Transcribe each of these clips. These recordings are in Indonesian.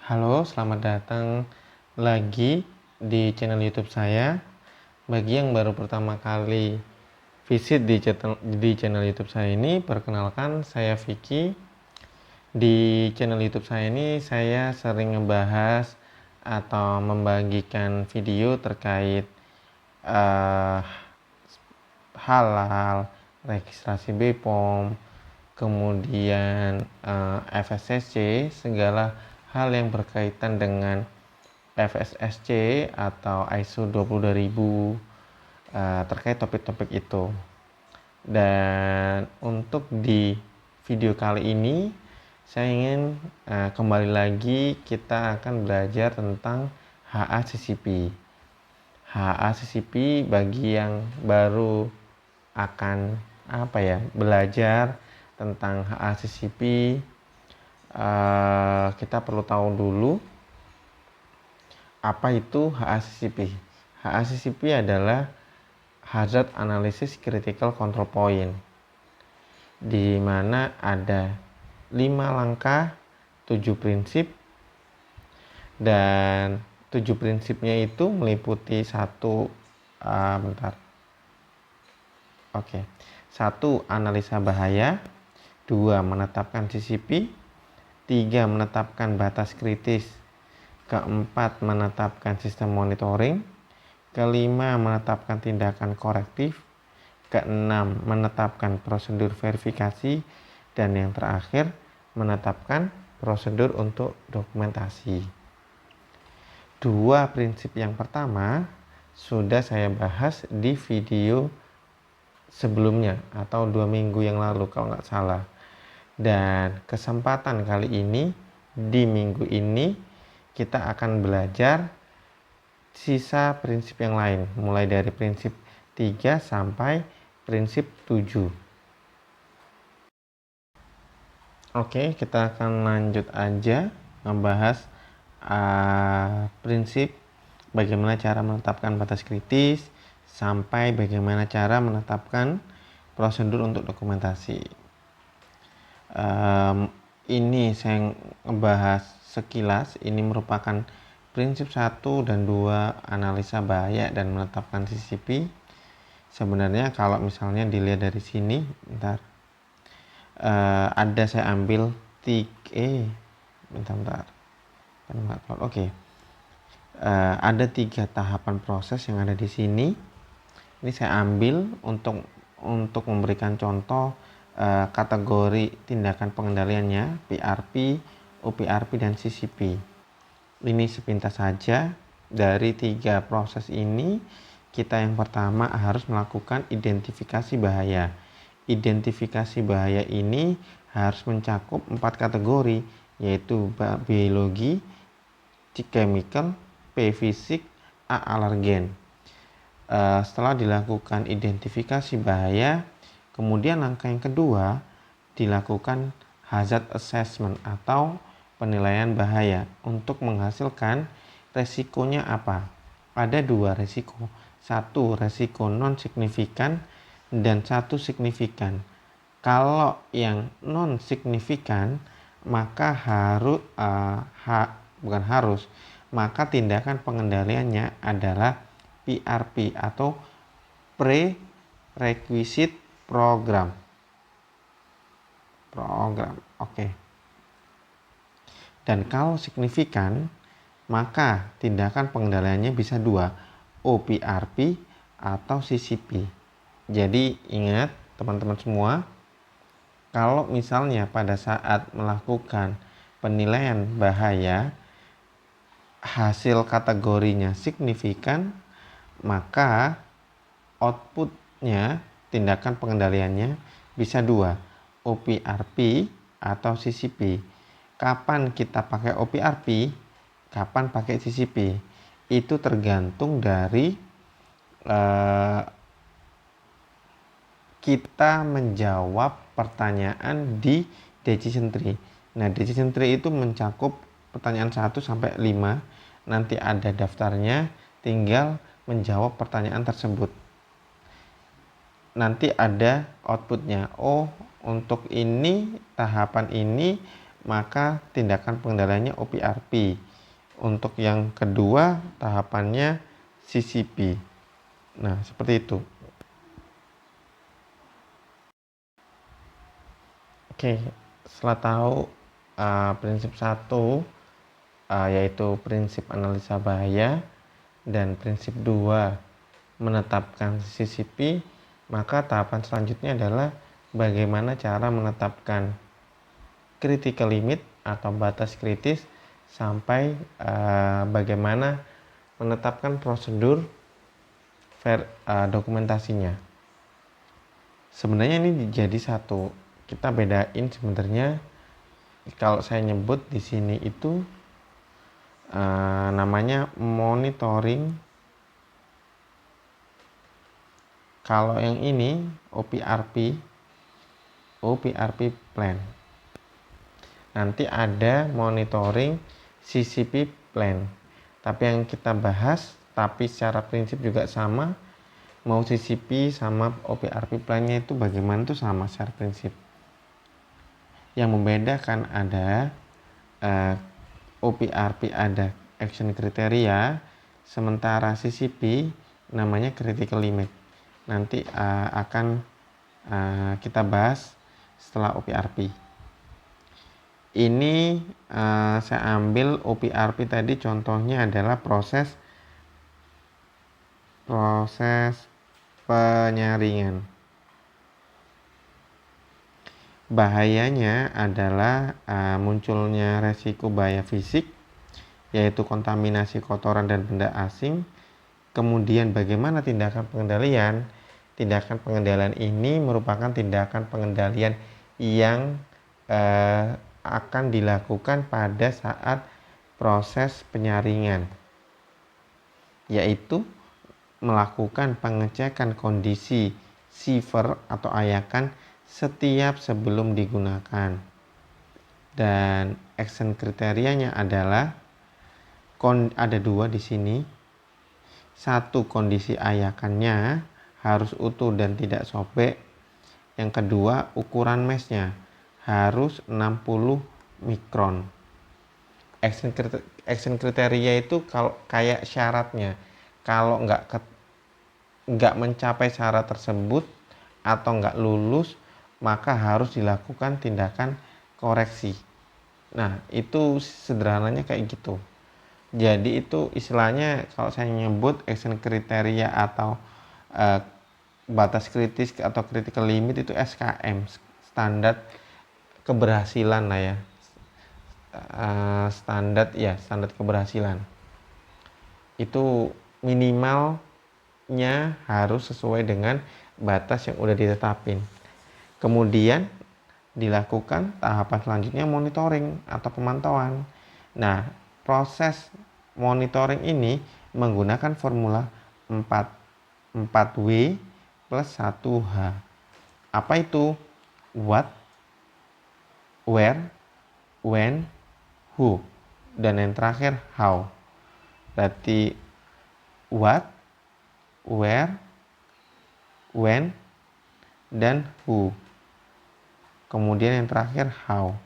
Halo, selamat datang lagi di channel YouTube saya. Bagi yang baru pertama kali visit di channel YouTube saya ini, perkenalkan saya Vicky. Di channel YouTube saya ini saya sering ngebahas atau membagikan video terkait uh, halal, registrasi BPOM, kemudian FSSC, segala hal yang berkaitan dengan FSSC atau ISO 22000 terkait topik-topik itu. Dan untuk di video kali ini saya ingin kembali lagi kita akan belajar tentang HACCP. HACCP bagi yang baru akan belajar tentang HACCP, kita perlu tahu dulu apa itu HACCP. HACCP adalah Hazard Analysis Critical Control Point, di mana ada 5 langkah, 7 prinsip, dan 7 prinsipnya itu meliputi 1. Analisa bahaya. 2. Menetapkan CCP. 3. Menetapkan batas kritis. 4. Menetapkan sistem monitoring. 5. Menetapkan tindakan korektif. 6. Menetapkan prosedur verifikasi. Dan yang terakhir, menetapkan prosedur untuk dokumentasi. 2 prinsip yang pertama sudah saya bahas di video sebelumnya atau 2 minggu yang lalu kalau nggak salah. Dan kesempatan kali ini, di minggu ini, kita akan belajar sisa prinsip yang lain, mulai dari prinsip 3 sampai prinsip 7. Oke, kita akan lanjut aja membahas prinsip bagaimana cara menetapkan batas kritis sampai bagaimana cara menetapkan prosedur untuk dokumentasi. Ini saya ngebahas sekilas. Ini merupakan prinsip 1 dan 2 analisa bahaya dan menetapkan CCP. Sebenarnya kalau misalnya dilihat dari sini, ada saya ambil ada 3 tahapan proses yang ada di sini. Ini saya ambil untuk memberikan contoh kategori tindakan pengendaliannya, PRP, OPRP, dan CCP. Ini sepintas saja. Dari 3 proses ini, kita yang pertama harus melakukan identifikasi bahaya. Identifikasi bahaya ini harus mencakup 4 kategori, yaitu biologi, chemical, P fisik, A alergen. Setelah dilakukan identifikasi bahaya, kemudian langkah yang kedua dilakukan hazard assessment atau penilaian bahaya untuk menghasilkan resikonya apa. Ada 2 resiko. 1 resiko non signifikan dan 1 signifikan. Kalau yang non signifikan maka maka tindakan pengendaliannya adalah PRP atau Prerequisite Program. Oke. Dan kalau signifikan, maka tindakan pengendaliannya bisa 2, OPRP atau CCP. Jadi ingat teman-teman semua, kalau misalnya pada saat melakukan penilaian bahaya hasil kategorinya signifikan, maka outputnya tindakan pengendaliannya bisa 2, OPRP atau CCP. Kapan kita pakai OPRP, kapan pakai CCP, itu tergantung dari kita menjawab pertanyaan di decision tree. Nah, decision tree itu mencakup pertanyaan 1 sampai 5. Nanti ada daftarnya, tinggal menjawab pertanyaan tersebut. Nanti ada outputnya. Oh, untuk ini tahapan ini maka tindakan pengendaliannya OPRP. Untuk yang kedua tahapannya CCP. Nah, seperti itu. Oke, setelah tahu prinsip 1 yaitu prinsip analisa bahaya dan prinsip 2 menetapkan CCP, maka tahapan selanjutnya adalah bagaimana cara menetapkan critical limit atau batas kritis sampai bagaimana menetapkan prosedur dokumentasinya. Sebenarnya ini jadi satu. Kita bedain sebenarnya kalau saya nyebut di sini itu namanya monitoring. Kalau yang ini OPRP plan. Nanti ada monitoring CCP plan. Tapi yang kita bahas, tapi secara prinsip juga sama, mau CCP sama OPRP plan-nya itu bagaimana itu sama secara prinsip. Yang membedakan ada OPRP ada action kriteria, sementara CCP namanya critical limit. Nanti akan kita bahas setelah OPRP. Ini saya ambil OPRP tadi contohnya adalah proses penyaringan. Bahayanya adalah munculnya resiko bahaya fisik, yaitu kontaminasi kotoran dan benda asing. Kemudian bagaimana tindakan pengendalian? Tindakan pengendalian ini merupakan tindakan pengendalian yang akan dilakukan pada saat proses penyaringan, yaitu melakukan pengecekan kondisi siver atau ayakan setiap sebelum digunakan. Dan action kriterianya adalah ada 2 di sini. 1, kondisi ayakannya harus utuh dan tidak sobek. Yang kedua, ukuran meshnya harus 60 mikron. Action kriteria itu kalau kayak syaratnya. Kalau nggak mencapai syarat tersebut atau nggak lulus, maka harus dilakukan tindakan koreksi. Nah, itu sederhananya kayak gitu. Jadi itu istilahnya kalau saya nyebut action kriteria atau batas kritis atau critical limit itu SKM, standar keberhasilan lah ya. Standar keberhasilan. Itu minimalnya harus sesuai dengan batas yang udah ditetapin. Kemudian dilakukan tahapan selanjutnya monitoring atau pemantauan. Nah, proses monitoring ini menggunakan formula 4W plus 1H. Apa itu? What, where, when, who. Dan yang terakhir how. Berarti what, where, when, dan who. Kemudian yang terakhir how.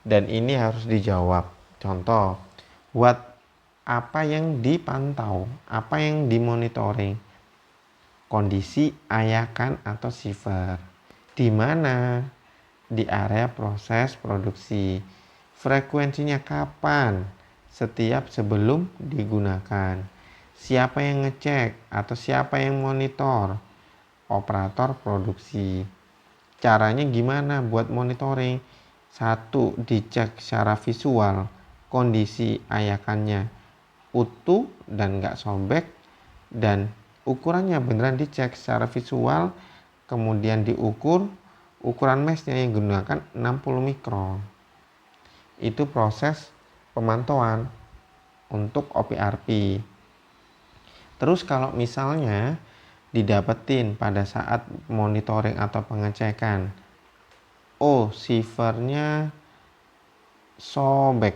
Dan ini harus dijawab. Contoh, what, apa yang dipantau, apa yang dimonitoring. Kondisi ayakan atau siver. Di mana? Di area proses produksi. Frekuensinya kapan? Setiap sebelum digunakan. Siapa yang ngecek atau siapa yang monitor? Operator produksi. Caranya gimana buat monitoring? 1, dicek secara visual kondisi ayakannya utuh dan nggak sobek, dan ukurannya beneran dicek secara visual, kemudian diukur, ukuran meshnya yang digunakan 60 mikron. Itu proses pemantauan untuk OPRP. Terus kalau misalnya didapetin pada saat monitoring atau pengecekan, sivernya sobek,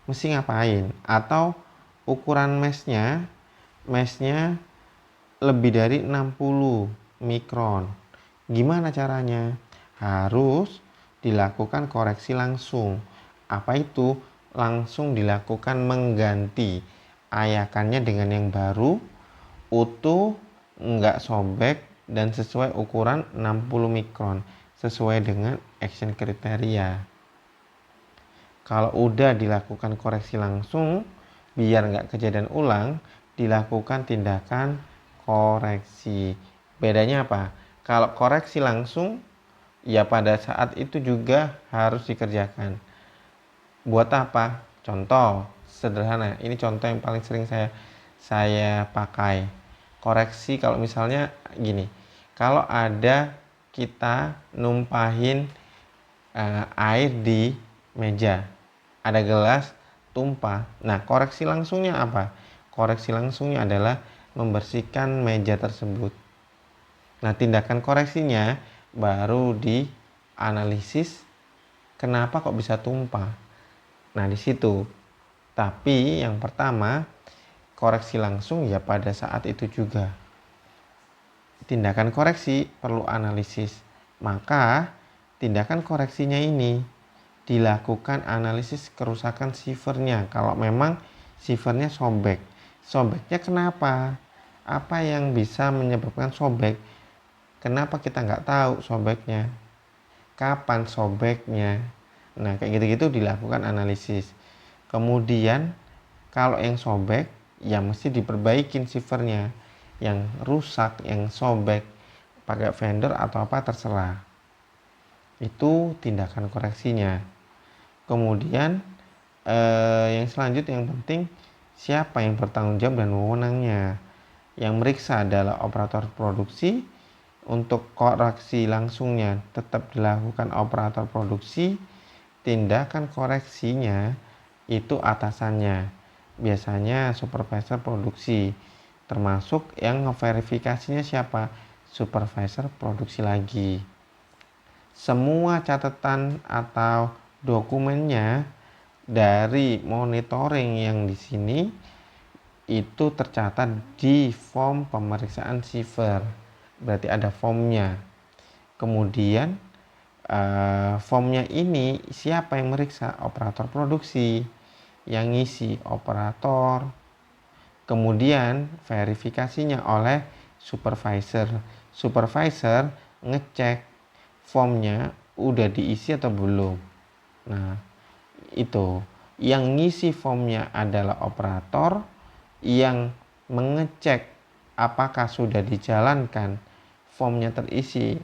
mesti ngapain? Atau ukuran meshnya lebih dari 60 mikron. Gimana caranya? Harus dilakukan koreksi langsung. Apa itu? Langsung dilakukan mengganti ayakannya dengan yang baru, utuh, nggak sobek, dan sesuai ukuran 60 mikron, sesuai dengan action kriteria. Kalau udah dilakukan koreksi langsung, biar nggak kejadian ulang, dilakukan tindakan koreksi. Bedanya apa? Kalau koreksi langsung, ya pada saat itu juga harus dikerjakan. Buat apa? Contoh sederhana, ini contoh yang paling sering saya pakai. Koreksi kalau misalnya gini, kalau ada kita numpahin air di meja, ada gelas tumpah. Nah, koreksi langsungnya apa? Koreksi langsungnya adalah membersihkan meja tersebut. Nah, tindakan koreksinya baru dianalisis kenapa kok bisa tumpah. Nah, di situ. Tapi yang pertama, koreksi langsung ya pada saat itu juga. Tindakan koreksi perlu analisis. Maka, tindakan koreksinya ini dilakukan analisis kerusakan sievernya. Kalau memang sievernya sobek. Sobeknya kenapa? Apa yang bisa menyebabkan sobek? Kenapa kita nggak tahu sobeknya? Kapan sobeknya? Nah, kayak gitu-gitu dilakukan analisis. Kemudian kalau yang sobek, ya mesti diperbaikin sievernya. Yang rusak, yang sobek, pakai vendor atau apa terserah. Itu tindakan koreksinya. Kemudian yang selanjutnya yang penting, siapa yang bertanggung jawab dan wewenangnya. Yang meriksa adalah operator produksi. Untuk koreksi langsungnya tetap dilakukan operator produksi. Tindakan koreksinya itu atasannya, biasanya supervisor produksi, termasuk yang ngeverifikasinya siapa? Supervisor produksi lagi. Semua catatan atau dokumennya dari monitoring yang di sini itu tercatat di form pemeriksaan siever. Berarti ada formnya. Kemudian formnya ini siapa yang meriksa? Operator produksi. Yang ngisi operator. Kemudian verifikasinya oleh supervisor. Supervisor ngecek formnya udah diisi atau belum. Nah, itu yang ngisi formnya adalah operator, yang mengecek apakah sudah dijalankan formnya terisi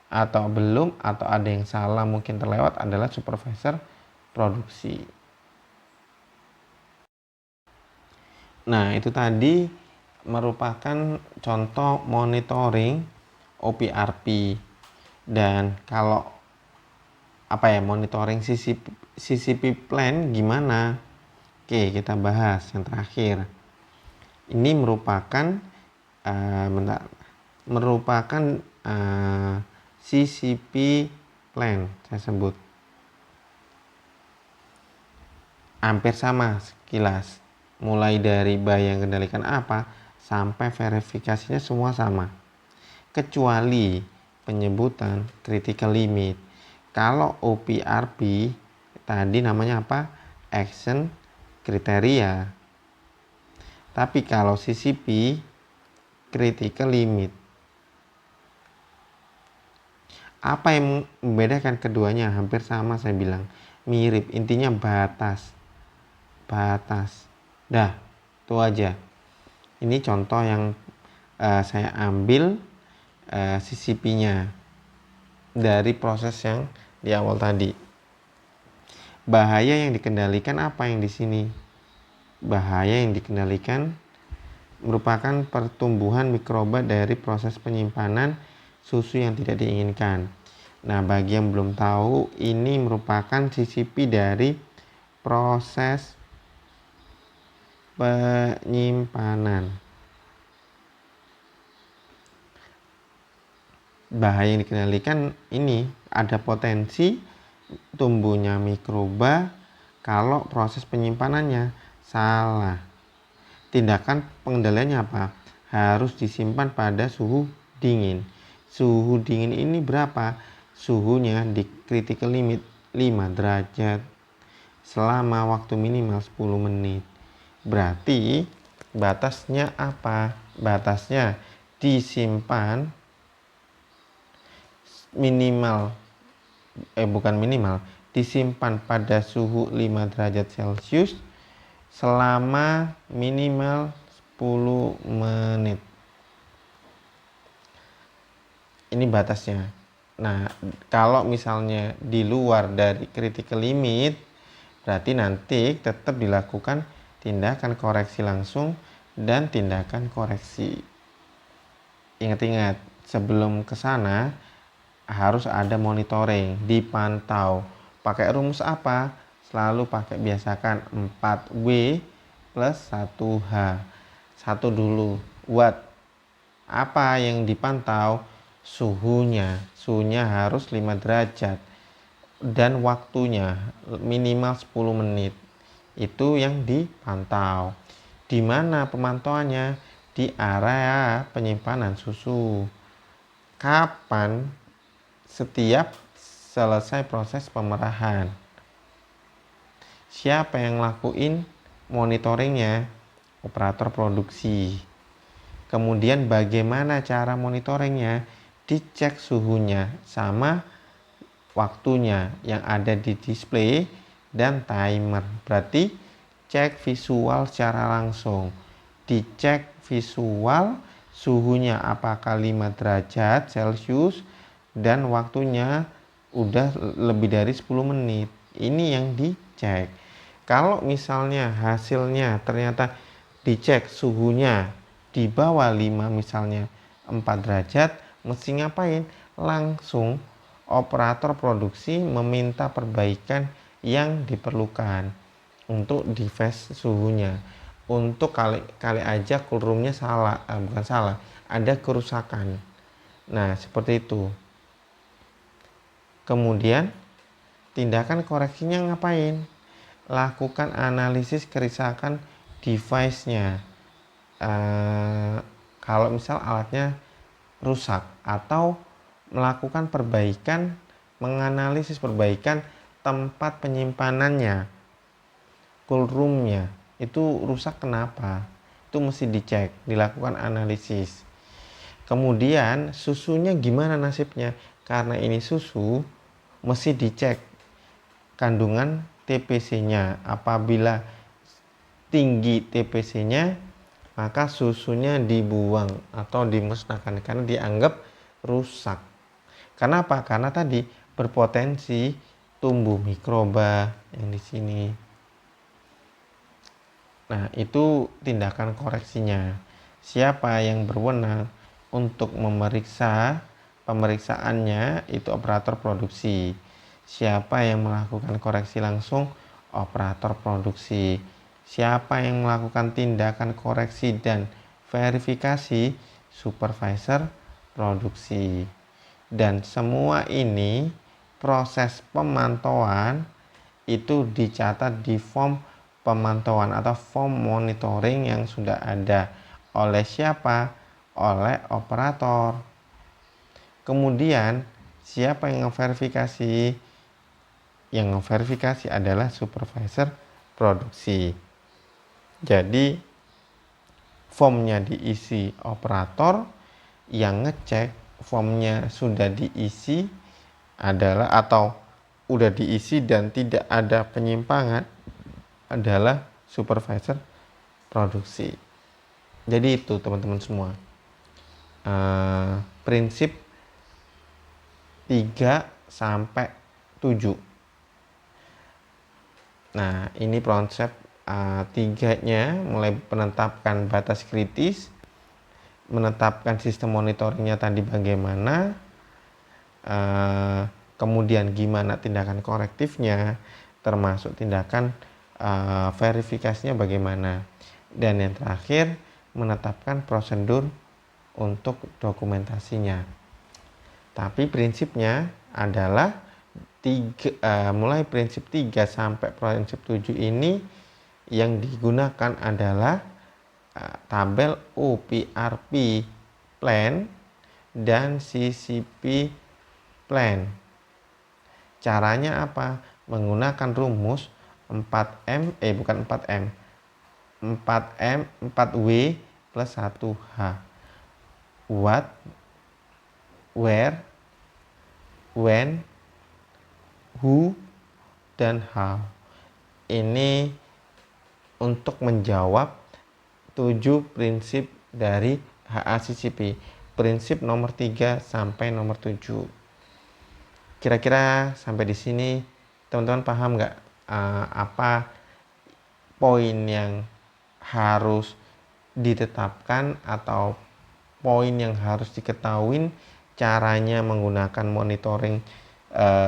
atau belum, atau ada yang salah mungkin terlewat, adalah supervisor produksi. Nah, itu tadi merupakan contoh monitoring OPRP. Dan kalau monitoring CCP plan gimana? Oke, kita bahas yang terakhir. Ini merupakan CCP plan, saya sebut. Hampir sama sekilas. Mulai dari bayang kendalikan apa sampai verifikasinya semua sama. Kecuali penyebutan critical limit. Kalau OPRP tadi namanya apa? Action kriteria. Tapi kalau CCP critical limit. Apa yang membedakan keduanya? Hampir sama, saya bilang. Mirip, intinya batas. Dah, itu aja. Ini contoh yang saya ambil CCP-nya dari proses yang di awal tadi. Bahaya yang dikendalikan apa yang di sini? Bahaya yang dikendalikan merupakan pertumbuhan mikroba dari proses penyimpanan susu yang tidak diinginkan. Nah, bagi yang belum tahu, ini merupakan CCP dari proses penyimpanan. Bahaya yang dikendalikan ini ada potensi tumbuhnya mikroba kalau proses penyimpanannya salah. Tindakan pengendaliannya apa? Harus disimpan pada suhu dingin. Suhu dingin ini berapa? suhunya di critical limit 5 derajat selama waktu minimal 10 menit. Berarti batasnya apa? Batasnya disimpan minimal bukan minimal, disimpan pada suhu 5 derajat Celcius selama minimal 10 menit. Ini batasnya. Nah, kalau misalnya di luar dari critical limit, berarti nanti tetap dilakukan tindakan koreksi langsung dan tindakan koreksi. Ingat-ingat, sebelum ke sana harus ada monitoring, dipantau. Pakai rumus apa? Selalu pakai biasakan 4W plus 1H. Satu dulu, watt. Apa yang dipantau? Suhunya. Suhunya harus 5 derajat. Dan waktunya minimal 10 menit. Itu yang dipantau. Di mana pemantauannya? Di area penyimpanan susu. Kapan? Setiap selesai proses pemerahan. Siapa yang lakuin monitoringnya? Operator produksi. Kemudian bagaimana cara monitoringnya? Dicek suhunya sama waktunya yang ada di display dan timer. Berarti cek visual secara langsung. Dicek visual suhunya apakah 5 derajat Celcius dan waktunya udah lebih dari 10 menit. Ini yang dicek. Kalau misalnya hasilnya ternyata dicek suhunya di bawah 5 misalnya 4 derajat, mesti ngapain? Langsung operator produksi meminta perbaikan yang diperlukan untuk device suhunya. Untuk kali aja cool roomnya salah, bukan salah, ada kerusakan. Nah, seperti itu. Kemudian tindakan koreksinya ngapain? Lakukan analisis kerusakan device-nya. Kalau misal alatnya rusak, atau melakukan perbaikan, menganalisis perbaikan tempat penyimpanannya, cool room-nya itu rusak kenapa? Itu mesti dicek, dilakukan analisis. Kemudian susunya gimana nasibnya? Karena ini susu, mesti dicek kandungan TPC-nya. Apabila tinggi TPC-nya, maka susunya dibuang atau dimusnahkan karena dianggap rusak. Kenapa? Karena tadi berpotensi tumbuh mikroba yang di sini. Nah, itu tindakan koreksinya. Siapa yang berwenang untuk pemeriksaannya itu operator produksi. Siapa yang melakukan koreksi langsung? Operator produksi. Siapa yang melakukan tindakan koreksi dan verifikasi? Supervisor produksi. Dan semua ini proses pemantauan itu dicatat di form pemantauan atau form monitoring yang sudah ada oleh siapa? Oleh operator. Kemudian siapa yang memverifikasi? Yang memverifikasi adalah supervisor produksi. Jadi formnya diisi operator, yang ngecek formnya sudah diisi adalah atau udah diisi dan tidak ada penyimpangan adalah supervisor produksi. Jadi itu teman-teman semua. Prinsip 3 sampai 7. Nah, ini konsep 3-nya mulai menetapkan batas kritis, menetapkan sistem monitoringnya tadi bagaimana, kemudian gimana tindakan korektifnya, termasuk tindakan verifikasinya bagaimana, dan yang terakhir menetapkan prosedur untuk dokumentasinya. Tapi prinsipnya adalah mulai prinsip 3 sampai prinsip 7 ini yang digunakan adalah tabel OPRP plan dan CCP plan. Caranya apa? Menggunakan rumus 4M, bukan 4M, 4M, 4W plus 1H. What, where, when, who, dan how. Ini untuk menjawab 7 prinsip dari HACCP. Prinsip nomor 3 sampai nomor 7. Kira-kira sampai di sini teman-teman paham nggak apa poin yang harus ditetapkan atau poin yang harus diketahui caranya menggunakan monitoring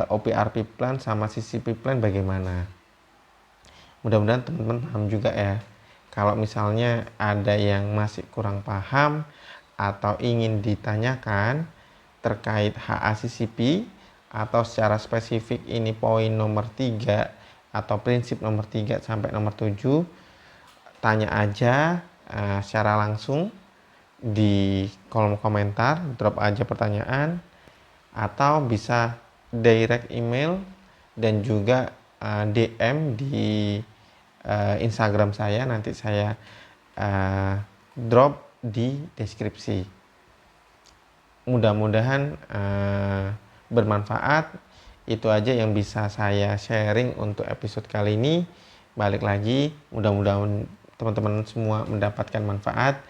OPRP plan sama CCP plan bagaimana? Mudah-mudahan teman-teman paham juga ya. Kalau misalnya ada yang masih kurang paham atau ingin ditanyakan terkait HACCP atau secara spesifik ini poin nomor 3 atau prinsip nomor 3 sampai nomor 7, tanya aja secara langsung di kolom komentar, drop aja pertanyaan, atau bisa direct email dan juga DM di Instagram saya, nanti saya drop di deskripsi. Mudah-mudahan bermanfaat. Itu aja yang bisa saya sharing untuk episode kali ini. Balik lagi, mudah-mudahan teman-teman semua mendapatkan manfaat,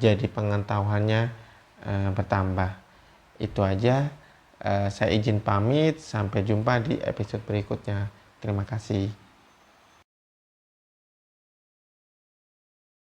jadi pengetahuannya bertambah. Itu aja, saya izin pamit, sampai jumpa di episode berikutnya. Terima kasih.